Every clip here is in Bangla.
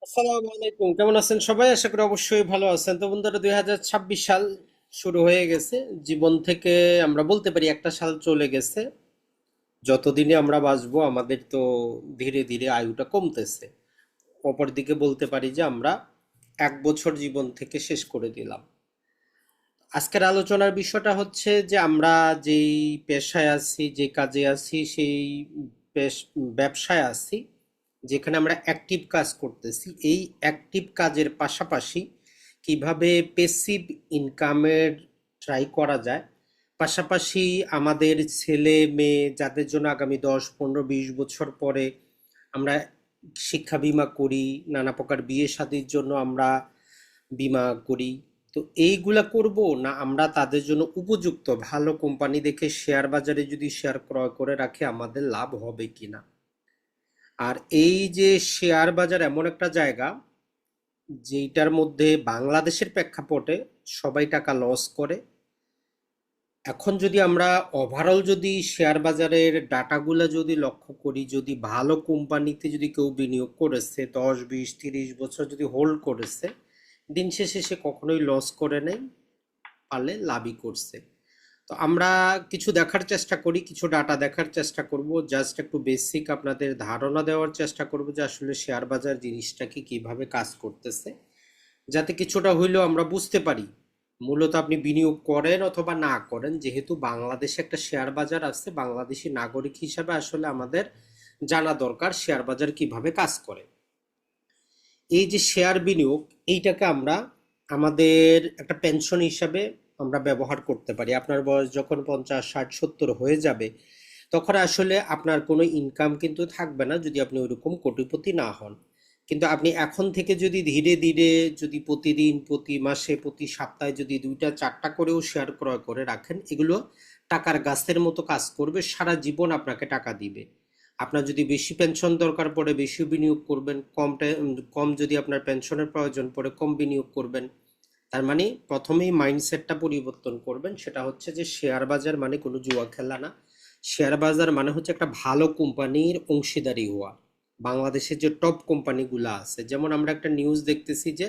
আসসালামু আলাইকুম, কেমন আছেন সবাই? আশা করি অবশ্যই ভালো আছেন। তো বন্ধুরা, 2026 সাল শুরু হয়ে গেছে। জীবন থেকে আমরা বলতে পারি একটা সাল চলে গেছে। যতদিনে আমরা বাঁচবো আমাদের তো ধীরে ধীরে আয়ুটা কমতেছে। অপরদিকে বলতে পারি যে আমরা 1 বছর জীবন থেকে শেষ করে দিলাম। আজকের আলোচনার বিষয়টা হচ্ছে যে আমরা যেই পেশায় আছি, যে কাজে আছি, সেই ব্যবসায় আছি, যেখানে আমরা অ্যাক্টিভ কাজ করতেছি। এই অ্যাক্টিভ কাজের পাশাপাশি কিভাবে পেসিভ ইনকামের ট্রাই করা যায়, পাশাপাশি আমাদের ছেলে মেয়ে যাদের জন্য আগামী 10, 15, 20 বছর পরে আমরা শিক্ষা বীমা করি, নানা প্রকার বিয়ে শাদীর জন্য আমরা বীমা করি। তো এইগুলা করব না আমরা তাদের জন্য উপযুক্ত ভালো কোম্পানি দেখে শেয়ার বাজারে যদি শেয়ার ক্রয় করে রাখে আমাদের লাভ হবে কিনা। আর এই যে শেয়ার বাজার এমন একটা জায়গা যেটার মধ্যে বাংলাদেশের প্রেক্ষাপটে সবাই টাকা লস করে। এখন যদি আমরা ওভারঅল যদি শেয়ার বাজারের ডাটাগুলো যদি লক্ষ্য করি, যদি ভালো কোম্পানিতে যদি কেউ বিনিয়োগ করেছে 10, 20, 30 বছর যদি হোল্ড করেছে, দিন শেষে সে কখনোই লস করে নাই, পারলে লাভই করছে। তো আমরা কিছু দেখার চেষ্টা করি, কিছু ডাটা দেখার চেষ্টা করব, জাস্ট একটু বেসিক আপনাদের ধারণা দেওয়ার চেষ্টা করব যে আসলে শেয়ার বাজার জিনিসটা কি কিভাবে কাজ করতেছে, যাতে কিছুটা হইলেও আমরা বুঝতে পারি। মূলত আপনি বিনিয়োগ করেন অথবা না করেন, যেহেতু বাংলাদেশে একটা শেয়ার বাজার আছে, বাংলাদেশি নাগরিক হিসাবে আসলে আমাদের জানা দরকার শেয়ার বাজার কিভাবে কাজ করে। এই যে শেয়ার বিনিয়োগ, এইটাকে আমরা আমাদের একটা পেনশন হিসাবে আমরা ব্যবহার করতে পারি। আপনার বয়স যখন 50, 60, 70 হয়ে যাবে, তখন আসলে আপনার কোনো ইনকাম কিন্তু থাকবে না যদি আপনি ওইরকম কোটিপতি না হন। কিন্তু আপনি এখন থেকে যদি ধীরে ধীরে যদি প্রতিদিন, প্রতি মাসে, প্রতি সপ্তাহে যদি 2টা 4টা করেও শেয়ার ক্রয় করে রাখেন, এগুলো টাকার গাছের মতো কাজ করবে, সারা জীবন আপনাকে টাকা দিবে। আপনার যদি বেশি পেনশন দরকার পড়ে বেশি বিনিয়োগ করবেন, কম যদি আপনার পেনশনের প্রয়োজন পড়ে কম বিনিয়োগ করবেন। তার মানে প্রথমেই মাইন্ডসেটটা পরিবর্তন করবেন, সেটা হচ্ছে যে শেয়ার বাজার মানে কোনো জুয়া খেলা না। শেয়ার বাজার মানে হচ্ছে একটা ভালো কোম্পানির অংশীদারি হওয়া। বাংলাদেশের যে টপ কোম্পানিগুলো আছে, যেমন আমরা একটা নিউজ দেখতেছি যে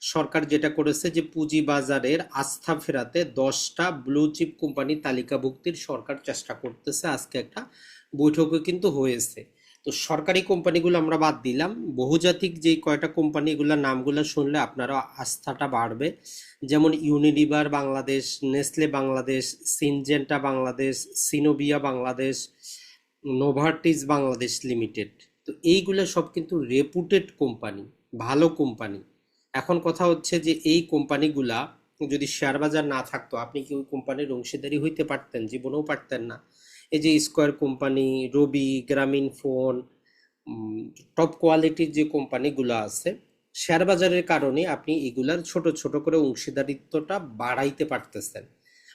সরকার যেটা করেছে যে পুঁজি বাজারের আস্থা ফেরাতে 10টা ব্লু চিপ কোম্পানি তালিকাভুক্তির সরকার চেষ্টা করতেছে। আজকে একটা বৈঠকও কিন্তু হয়েছে। তো সরকারি কোম্পানিগুলো আমরা বাদ দিলাম, বহুজাতিক যে কয়টা কোম্পানি, এগুলোর নামগুলো শুনলে আপনারা আস্থাটা বাড়বে। যেমন Unilever Bangladesh, Nestle Bangladesh, Syngenta Bangladesh, সিনোভিয়া বাংলাদেশ, নোভার্টিস বাংলাদেশ লিমিটেড। তো এইগুলো সব কিন্তু রেপুটেড কোম্পানি, ভালো কোম্পানি। এখন কথা হচ্ছে যে এই কোম্পানিগুলা যদি শেয়ার বাজার না থাকতো, আপনি কি ওই কোম্পানির অংশীদারি হইতে পারতেন? জীবনেও পারতেন না। এই যে স্কয়ার কোম্পানি, রবি, গ্রামীণ ফোন, টপ কোয়ালিটির যে কোম্পানিগুলো আছে, শেয়ার বাজারের কারণে আপনি এগুলার ছোট ছোট করে অংশীদারিত্বটা বাড়াইতে পারতেছেন।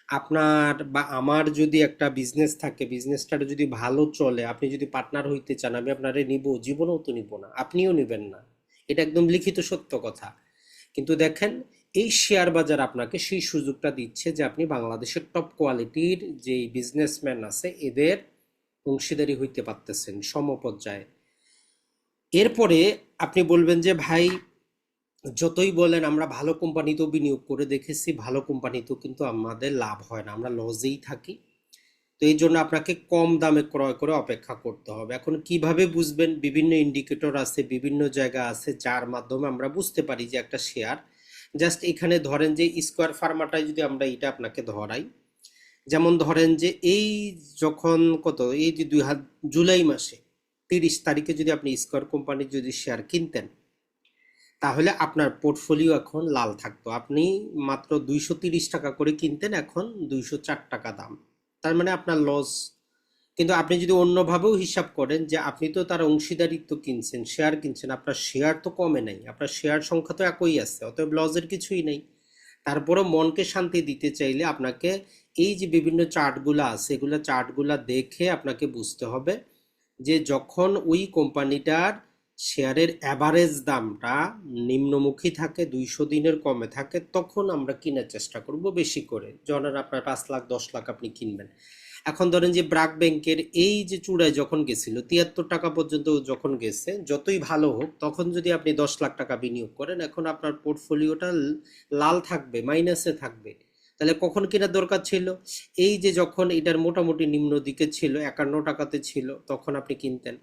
আপনার বা আমার যদি একটা বিজনেস থাকে, বিজনেসটা যদি ভালো চলে, আপনি যদি পার্টনার হইতে চান, আমি আপনারে নিব? জীবনেও তো নিব না, আপনিও নেবেন না। এটা একদম লিখিত সত্য কথা। কিন্তু দেখেন, এই শেয়ার বাজার আপনাকে সেই সুযোগটা দিচ্ছে যে আপনি বাংলাদেশের টপ কোয়ালিটির যে বিজনেসম্যান আছে এদের অংশীদারি হইতে পারতেছেন সমপর্যায়ে। এরপরে আপনি বলবেন যে ভাই, যতই বলেন আমরা ভালো কোম্পানিতেও বিনিয়োগ করে দেখেছি, ভালো কোম্পানিতেও কিন্তু আমাদের লাভ হয় না, আমরা লসেই থাকি। তো এই জন্য আপনাকে কম দামে ক্রয় করে অপেক্ষা করতে হবে। এখন কিভাবে বুঝবেন? বিভিন্ন ইন্ডিকেটর আছে, বিভিন্ন জায়গা আছে যার মাধ্যমে আমরা বুঝতে পারি যে একটা শেয়ার, জাস্ট এখানে ধরেন যে স্কয়ার ফার্মাটায় যদি আমরা এটা আপনাকে ধরাই, যেমন ধরেন যে এই যখন কত, এই যে জুলাই মাসে 30 তারিখে যদি আপনি স্কয়ার কোম্পানির যদি শেয়ার কিনতেন, তাহলে আপনার পোর্টফোলিও এখন লাল থাকতো। আপনি মাত্র 230 টাকা করে কিনতেন, এখন 204 টাকা দাম। তার মানে আপনার লস। কিন্তু আপনি যদি অন্যভাবেও হিসাব করেন যে আপনি তো তার অংশীদারিত্ব কিনছেন, শেয়ার কিনছেন, আপনার শেয়ার তো কমে নাই, আপনার শেয়ার সংখ্যা তো একই আছে, অতএব লসের কিছুই নেই। তারপরও মনকে শান্তি দিতে চাইলে আপনাকে এই যে বিভিন্ন চার্টগুলো আছে, এগুলো চার্টগুলো দেখে আপনাকে বুঝতে হবে যে যখন ওই কোম্পানিটার শেয়ারের অ্যাভারেজ দামটা নিম্নমুখী থাকে, 200 দিনের কমে থাকে, তখন আমরা কেনার চেষ্টা করব বেশি করে। যখন আপনার 5 লাখ 10 লাখ আপনি কিনবেন। এখন ধরেন যে ব্র্যাক ব্যাংকের এই যে চূড়ায় যখন গেছিল 73 টাকা পর্যন্ত যখন গেছে, যতই ভালো হোক, তখন যদি আপনি 10 লাখ টাকা বিনিয়োগ করেন, এখন আপনার পোর্টফোলিওটা লাল থাকবে, মাইনাসে থাকবে। তাহলে কখন কেনার দরকার ছিল? এই যে যখন এটার মোটামুটি নিম্ন দিকে ছিল, 51 টাকাতে ছিল, তখন আপনি কিনতেন।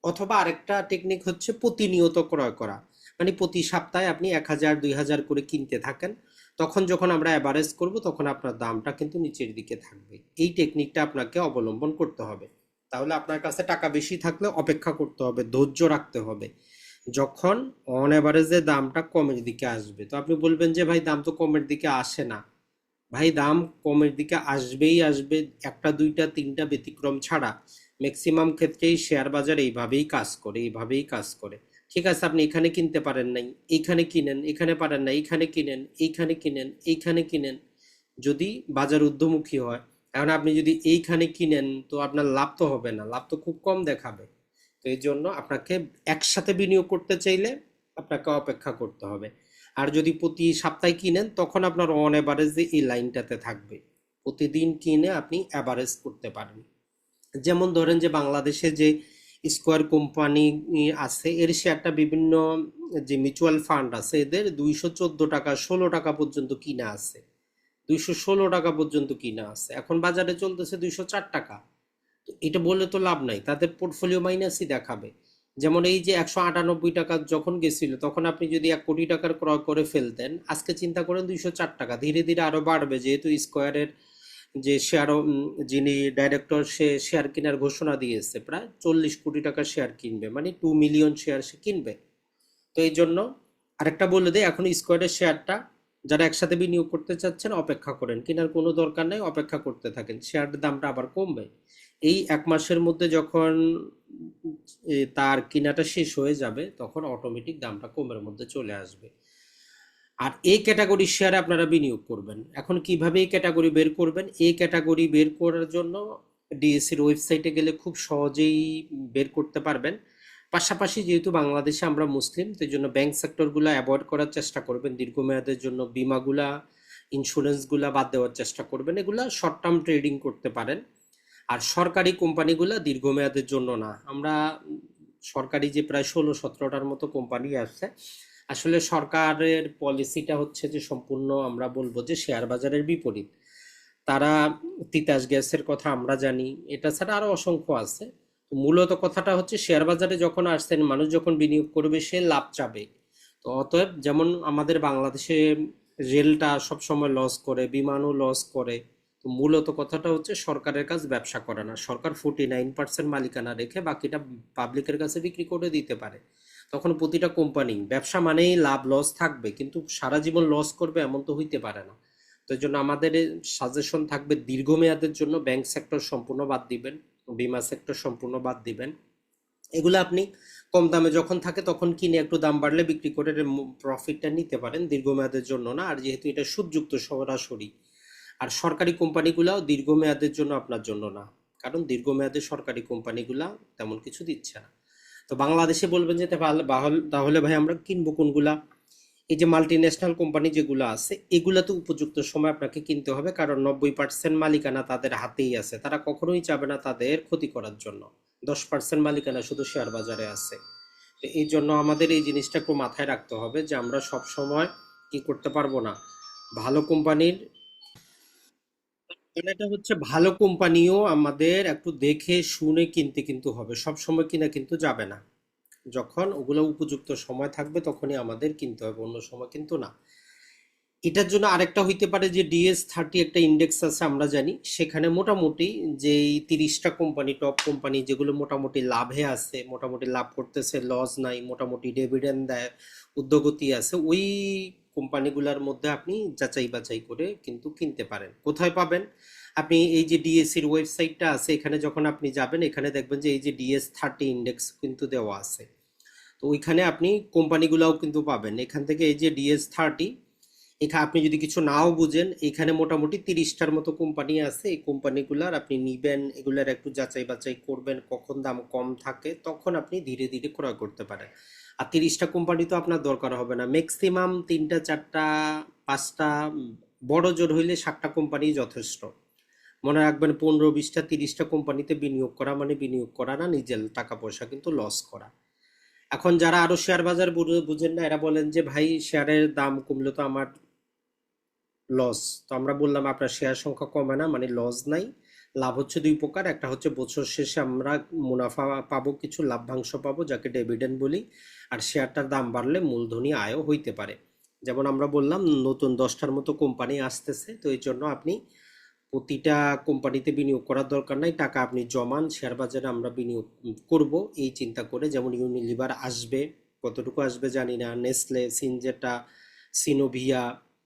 অথবা আরেকটা টেকনিক হচ্ছে প্রতিনিয়ত ক্রয় করা, মানে প্রতি সপ্তাহে আপনি 1000 2000 করে কিনতে থাকেন। তখন যখন আমরা অ্যাভারেজ করব, তখন আপনার দামটা কিন্তু নিচের দিকে থাকবে। এই টেকনিকটা আপনাকে অবলম্বন করতে হবে। তাহলে আপনার কাছে টাকা বেশি থাকলে অপেক্ষা করতে হবে, ধৈর্য রাখতে হবে। যখন অন অ্যাভারেজে দামটা কমের দিকে আসবে, তো আপনি বলবেন যে ভাই দাম তো কমের দিকে আসে না। ভাই দাম কমের দিকে আসবেই আসবে, একটা দুইটা তিনটা ব্যতিক্রম ছাড়া ম্যাক্সিমাম ক্ষেত্রেই শেয়ার বাজার এইভাবেই কাজ করে, এইভাবেই কাজ করে। ঠিক আছে, আপনি এখানে কিনতে পারেন নাই, এইখানে কিনেন, এখানে পারেন না, এইখানে কিনেন, এইখানে কিনেন, এইখানে কিনেন। যদি বাজার ঊর্ধ্বমুখী হয়, এখন আপনি যদি এইখানে কিনেন, তো আপনার লাভ তো হবে না, লাভ তো খুব কম দেখাবে। তো এই জন্য আপনাকে একসাথে বিনিয়োগ করতে চাইলে আপনাকে অপেক্ষা করতে হবে। আর যদি প্রতি সপ্তাহে কিনেন, তখন আপনার অন অ্যাভারেজ এই লাইনটাতে থাকবে, প্রতিদিন কিনে আপনি অ্যাভারেজ করতে পারেন। যেমন ধরেন যে বাংলাদেশে যে স্কোয়ার কোম্পানি আছে, এর শেয়ারটা বিভিন্ন যে মিউচুয়াল ফান্ড আছে, এদের 214 টাকা 16 টাকা পর্যন্ত কিনা আছে, 216 টাকা পর্যন্ত কিনা আছে। এখন বাজারে চলতেছে 204 টাকা। তো এটা বললে তো লাভ নাই, তাদের পোর্টফোলিও মাইনাসই দেখাবে। যেমন এই যে 198 টাকা যখন গেছিল, তখন আপনি যদি 1 কোটি টাকার ক্রয় করে ফেলতেন, আজকে চিন্তা করেন 204 টাকা, ধীরে ধীরে আরো বাড়বে, যেহেতু স্কোয়ারের যে শেয়ার, যিনি ডাইরেক্টর, সে শেয়ার কেনার ঘোষণা দিয়েছে, প্রায় 40 কোটি টাকা শেয়ার কিনবে, মানে 2 মিলিয়ন শেয়ার সে কিনবে। তো এই জন্য আরেকটা বলে দেয়, এখন স্কোয়াডের শেয়ারটা যারা একসাথে বিনিয়োগ করতে চাচ্ছেন, অপেক্ষা করেন, কেনার কোনো দরকার নেই, অপেক্ষা করতে থাকেন, শেয়ারের দামটা আবার কমবে। এই 1 মাসের মধ্যে যখন তার কেনাটা শেষ হয়ে যাবে, তখন অটোমেটিক দামটা কমের মধ্যে চলে আসবে। আর এই ক্যাটাগরির শেয়ারে আপনারা বিনিয়োগ করবেন। এখন কিভাবে এই ক্যাটাগরি বের করবেন? এই ক্যাটাগরি বের করার জন্য ডিএসসির ওয়েবসাইটে গেলে খুব সহজেই বের করতে পারবেন। পাশাপাশি যেহেতু বাংলাদেশে আমরা মুসলিম, তো এই জন্য ব্যাংক সেক্টরগুলো অ্যাভয়েড করার চেষ্টা করবেন দীর্ঘমেয়াদের জন্য। বিমাগুলা, ইন্স্যুরেন্সগুলা বাদ দেওয়ার চেষ্টা করবেন, এগুলা শর্ট টার্ম ট্রেডিং করতে পারেন। আর সরকারি কোম্পানিগুলা দীর্ঘমেয়াদের জন্য না। আমরা সরকারি যে প্রায় 16-17টার মতো কোম্পানি আছে, আসলে সরকারের পলিসিটা হচ্ছে যে সম্পূর্ণ, আমরা বলবো যে শেয়ার বাজারের বিপরীত। তারা তিতাস গ্যাসের কথা আমরা জানি, এটা ছাড়া আরো অসংখ্য আছে। তো মূলত কথাটা হচ্ছে, শেয়ার বাজারে যখন আসছেন, মানুষ যখন বিনিয়োগ করবে, সে লাভ চাবে। তো অতএব, যেমন আমাদের বাংলাদেশে রেলটা সবসময় লস করে, বিমানও লস করে। তো মূলত কথাটা হচ্ছে, সরকারের কাজ ব্যবসা করে না, সরকার 49% মালিকানা রেখে বাকিটা পাবলিকের কাছে বিক্রি করে দিতে পারে। তখন প্রতিটা কোম্পানি, ব্যবসা মানেই লাভ লস থাকবে, কিন্তু সারা জীবন লস করবে এমন তো হইতে পারে না। তো এই জন্য আমাদের সাজেশন থাকবে, দীর্ঘমেয়াদের জন্য ব্যাংক সেক্টর সম্পূর্ণ বাদ দিবেন, বিমা সেক্টর সম্পূর্ণ বাদ দিবেন। এগুলো আপনি কম দামে যখন থাকে তখন কিনে, একটু দাম বাড়লে বিক্রি করে প্রফিটটা নিতে পারেন, দীর্ঘমেয়াদের জন্য না। আর যেহেতু এটা সুদযুক্ত সরাসরি, আর সরকারি কোম্পানিগুলাও দীর্ঘমেয়াদের জন্য আপনার জন্য না, কারণ দীর্ঘমেয়াদে সরকারি কোম্পানিগুলা তেমন কিছু দিচ্ছে না। তো বাংলাদেশে বলবেন যে তাহলে ভাই আমরা কিনবো কোনগুলা? এই যে মাল্টি ন্যাশনাল কোম্পানি যেগুলো আছে, এগুলা তো উপযুক্ত সময় আপনাকে কিনতে হবে, কারণ 90% মালিকানা তাদের হাতেই আছে, তারা কখনোই চাবে না তাদের ক্ষতি করার জন্য। 10% মালিকানা শুধু শেয়ার বাজারে আছে। তো এই জন্য আমাদের এই জিনিসটা একটু মাথায় রাখতে হবে, যে আমরা সব সময় কি করতে পারবো না, ভালো কোম্পানির, মানে এটা হচ্ছে ভালো কোম্পানিও আমাদের একটু দেখে শুনে কিনতে কিন্তু হবে, সব সময় কিনা কিন্তু যাবে না। যখন ওগুলো উপযুক্ত সময় থাকবে, তখনই আমাদের কিনতে হবে, অন্য সময় কিন্তু না। এটার জন্য আরেকটা হইতে পারে যে DS30 একটা ইন্ডেক্স আছে, আমরা জানি, সেখানে মোটামুটি যেই 30টা কোম্পানি, টপ কোম্পানি, যেগুলো মোটামুটি লাভে আছে, মোটামুটি লাভ করতেছে, লস নাই, মোটামুটি ডিভিডেন্ড দেয়, উদ্যোগতি আছে, ওই কোম্পানিগুলোর মধ্যে আপনি যাচাই বাছাই করে কিন্তু কিনতে পারেন। কোথায় পাবেন? আপনি এই যে ডিএসসির ওয়েবসাইটটা আছে, এখানে যখন আপনি যাবেন, এখানে দেখবেন যে এই যে DS30 ইন্ডেক্স কিন্তু দেওয়া আছে। তো ওইখানে আপনি কোম্পানিগুলাও কিন্তু পাবেন। এখান থেকে এই যে DS30, এখানে আপনি যদি কিছু নাও বুঝেন, এখানে মোটামুটি 30টার মতো কোম্পানি আছে, এই কোম্পানিগুলার আপনি নিবেন, এগুলার একটু যাচাই বাছাই করবেন, কখন দাম কম থাকে তখন আপনি ধীরে ধীরে ক্রয় করতে পারেন। আর 30টা কোম্পানি তো আপনার দরকার হবে না, ম্যাক্সিমাম 3টা 4টা 5টা, বড় জোর হইলে 7টা কোম্পানি যথেষ্ট। মনে রাখবেন 15, 20টা, 30টা কোম্পানিতে বিনিয়োগ করা মানে বিনিয়োগ করা না, নিজের টাকা পয়সা কিন্তু লস করা। এখন যারা আরো শেয়ার বাজার বুঝেন না, এরা বলেন যে ভাই শেয়ারের দাম কমলে তো আমার লস। তো আমরা বললাম আপনার শেয়ার সংখ্যা কমে না মানে লস নাই। লাভ হচ্ছে দুই প্রকার, একটা হচ্ছে বছর শেষে আমরা মুনাফা পাবো, কিছু লাভ্যাংশ পাবো যাকে ডিভিডেন্ড বলি, আর শেয়ারটার দাম বাড়লে মূলধনী আয়ও হইতে পারে। যেমন আমরা বললাম নতুন 10টার মতো কোম্পানি আসতেছে, তো এই জন্য আপনি প্রতিটা কোম্পানিতে বিনিয়োগ করার দরকার নাই, টাকা আপনি জমান শেয়ার বাজারে আমরা বিনিয়োগ করব এই চিন্তা করে। যেমন ইউনিলিভার আসবে, কতটুকু আসবে জানি না, নেসলে, সিনজেটা, সিনোভিয়া,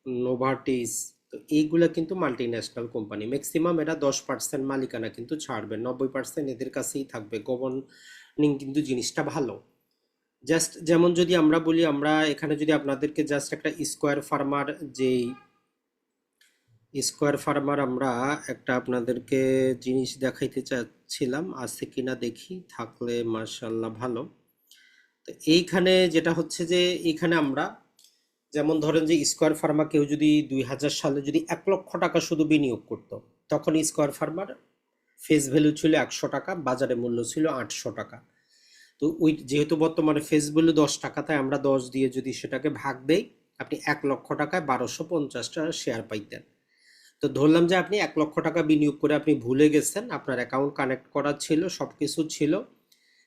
নোভার্টিস, তো এইগুলা কিন্তু মাল্টি ন্যাশনাল কোম্পানি, ম্যাক্সিমাম এরা 10% মালিকানা কিন্তু ছাড়বে, 90% এদের কাছেই থাকবে। গভর্নিং কিন্তু জিনিসটা ভালো। জাস্ট যেমন যদি আমরা বলি, আমরা এখানে যদি আপনাদেরকে জাস্ট একটা স্কোয়ার ফার্মার, যেই স্কোয়ার ফার্মার আমরা একটা আপনাদেরকে জিনিস দেখাইতে চাচ্ছিলাম, আছে কিনা দেখি, থাকলে মাশাআল্লাহ ভালো। তো এইখানে যেটা হচ্ছে যে এইখানে আমরা যেমন ধরেন যে স্কোয়ার ফার্মা কেউ যদি 2000 সালে যদি 1 লক্ষ টাকা শুধু বিনিয়োগ করতো, তখন স্কোয়ার ফার্মার ফেস ভ্যালু ছিল 100 টাকা, বাজারে মূল্য ছিল 800 টাকা। তো ওই যেহেতু বর্তমানে ফেস ভ্যালু 10 টাকা, তাই আমরা 10 দিয়ে যদি সেটাকে ভাগ দেই, আপনি 1 লক্ষ টাকায় 1250টা শেয়ার পাইতেন। তো ধরলাম যে আপনি 1 লক্ষ টাকা বিনিয়োগ করে আপনি ভুলে গেছেন, আপনার অ্যাকাউন্ট কানেক্ট করা ছিল, সবকিছু ছিল।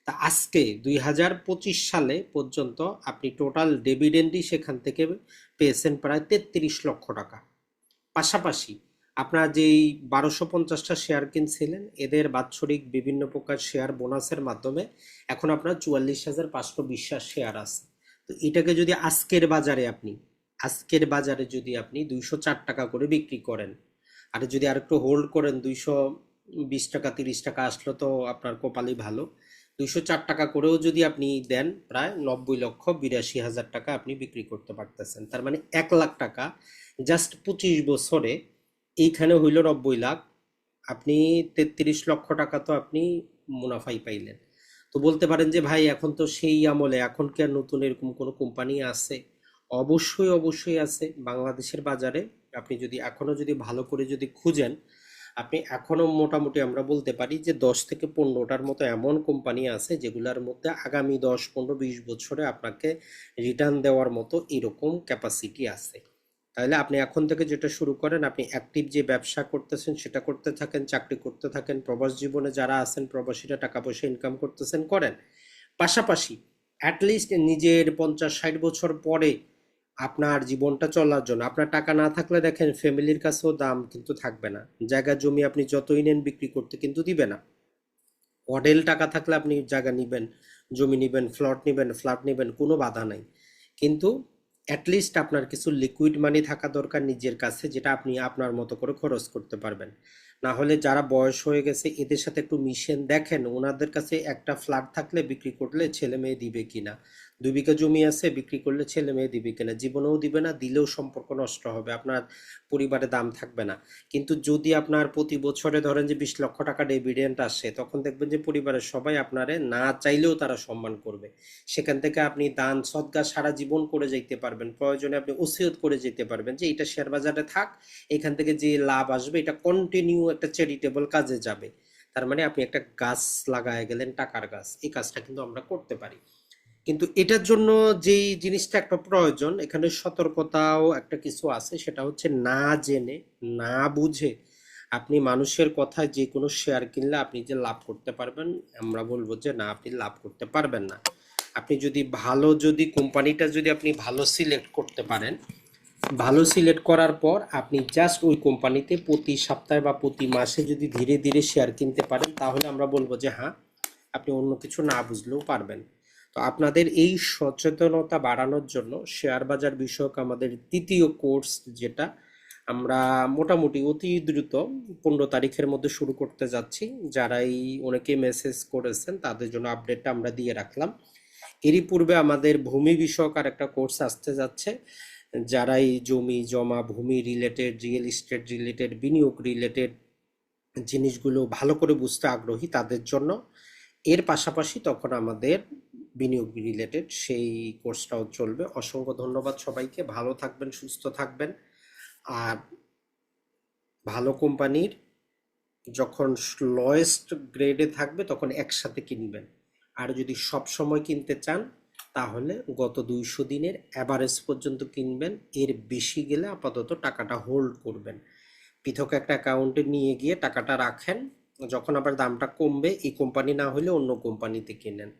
তা আজকে 2025 সালে পর্যন্ত আপনি টোটাল ডিভিডেন্ডই সেখান থেকে পেয়েছেন প্রায় 33 লক্ষ টাকা। পাশাপাশি আপনার যেই 1250টা শেয়ার কিনছিলেন, এদের বাৎসরিক বিভিন্ন প্রকার শেয়ার বোনাসের মাধ্যমে এখন আপনার 44,520 শেয়ার আছে। তো এটাকে যদি আজকের বাজারে যদি আপনি 204 টাকা করে বিক্রি করেন, আর যদি আরেকটু হোল্ড করেন, 220 টাকা 30 টাকা আসলো তো আপনার কপালই ভালো। 204 টাকা করেও যদি আপনি দেন, প্রায় 90,82,000 টাকা আপনি বিক্রি করতে পারতেছেন। তার মানে 1 লাখ টাকা জাস্ট 25 বছরে, এইখানে হইল 90 লাখ, আপনি 33 লক্ষ টাকা তো আপনি মুনাফাই পাইলেন। তো বলতে পারেন যে ভাই এখন তো সেই আমলে, এখন কি আর নতুন এরকম কোনো কোম্পানি আছে? অবশ্যই অবশ্যই আছে বাংলাদেশের বাজারে। আপনি যদি এখনো যদি ভালো করে যদি খুঁজেন, আপনি এখনো মোটামুটি আমরা বলতে পারি যে 10 থেকে 15টার মতো এমন কোম্পানি আছে যেগুলোর মধ্যে আগামী 10, 15, 20 বছরে আপনাকে রিটার্ন দেওয়ার মতো এরকম ক্যাপাসিটি আছে। তাহলে আপনি এখন থেকে যেটা শুরু করেন, আপনি অ্যাক্টিভ যে ব্যবসা করতেছেন সেটা করতে থাকেন, চাকরি করতে থাকেন, প্রবাস জীবনে যারা আছেন প্রবাসীরা টাকা পয়সা ইনকাম করতেছেন করেন। পাশাপাশি অ্যাটলিস্ট নিজের 50, 60 বছর পরে আপনার জীবনটা চলার জন্য, আপনার টাকা না থাকলে দেখেন ফ্যামিলির কাছেও দাম কিন্তু থাকবে না, জায়গা জমি আপনি যতই নেন বিক্রি করতে কিন্তু দিবে না। অডেল টাকা থাকলে আপনি জায়গা নিবেন, জমি নিবেন, ফ্ল্যাট নিবেন, কোনো বাধা নাই। কিন্তু অ্যাটলিস্ট আপনার কিছু লিকুইড মানি থাকা দরকার নিজের কাছে, যেটা আপনি আপনার মতো করে খরচ করতে পারবেন। না হলে যারা বয়স হয়ে গেছে এদের সাথে একটু মিশেন, দেখেন ওনাদের কাছে একটা ফ্ল্যাট থাকলে বিক্রি করলে ছেলে মেয়ে দিবে কিনা, 2 বিঘা জমি আছে বিক্রি করলে ছেলে মেয়ে দিবে কিনা, জীবনেও দিবে না, দিলেও সম্পর্ক নষ্ট হবে, আপনার পরিবারে দাম থাকবে না। কিন্তু যদি আপনার প্রতি বছরে ধরেন যে 20 লক্ষ টাকা ডিভিডেন্ড আসে, তখন দেখবেন যে পরিবারের সবাই আপনারে না চাইলেও তারা সম্মান করবে। সেখান থেকে আপনি দান সদকা সারা জীবন করে যেতে পারবেন, প্রয়োজনে আপনি ওসিয়ত করে যেতে পারবেন যে এটা শেয়ার বাজারে থাক, এখান থেকে যে লাভ আসবে এটা কন্টিনিউ একটা চ্যারিটেবল কাজে যাবে। তার মানে আপনি একটা গাছ লাগায় গেলেন, টাকার গাছ, এই কাজটা কিন্তু আমরা করতে পারি। কিন্তু এটার জন্য যেই জিনিসটা একটা প্রয়োজন, এখানে সতর্কতাও একটা কিছু আছে, সেটা হচ্ছে না জেনে, না বুঝে আপনি মানুষের কথায় যে কোনো শেয়ার কিনলে আপনি যে লাভ করতে পারবেন, আমরা বলবো যে না, আপনি লাভ করতে পারবেন না। আপনি যদি ভালো, যদি কোম্পানিটা যদি আপনি ভালো সিলেক্ট করতে পারেন, ভালো সিলেক্ট করার পর আপনি জাস্ট ওই কোম্পানিতে প্রতি সপ্তাহে বা প্রতি মাসে যদি ধীরে ধীরে শেয়ার কিনতে পারেন, তাহলে আমরা বলবো যে হ্যাঁ, আপনি অন্য কিছু না বুঝলেও পারবেন। তো আপনাদের এই সচেতনতা বাড়ানোর জন্য শেয়ার বাজার বিষয়ক আমাদের তৃতীয় কোর্স, যেটা আমরা মোটামুটি অতি দ্রুত 15 তারিখের মধ্যে শুরু করতে যাচ্ছি। যারাই অনেকে মেসেজ করেছেন তাদের জন্য আপডেটটা আমরা দিয়ে রাখলাম। এরই পূর্বে আমাদের ভূমি বিষয়ক আর একটা কোর্স আসতে যাচ্ছে। যারাই জমি জমা, ভূমি রিলেটেড, রিয়েল এস্টেট রিলেটেড, বিনিয়োগ রিলেটেড জিনিসগুলো ভালো করে বুঝতে আগ্রহী তাদের জন্য। এর পাশাপাশি তখন আমাদের বিনিয়োগ রিলেটেড সেই কোর্সটাও চলবে। অসংখ্য ধন্যবাদ সবাইকে, ভালো থাকবেন, সুস্থ থাকবেন, আর ভালো কোম্পানির যখন লোয়েস্ট গ্রেডে থাকবে তখন একসাথে কিনবেন। আর যদি সব সময় কিনতে চান তাহলে গত 200 দিনের অ্যাভারেজ পর্যন্ত কিনবেন, এর বেশি গেলে আপাতত টাকাটা হোল্ড করবেন, পৃথক একটা অ্যাকাউন্টে নিয়ে গিয়ে টাকাটা রাখেন। যখন আবার দামটা কমবে এই কোম্পানি না হলে অন্য কোম্পানিতে কিনেন,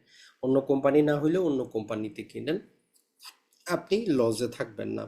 অন্য কোম্পানি না হলে অন্য কোম্পানিতে কিনেন, আপনি লসে থাকবেন না।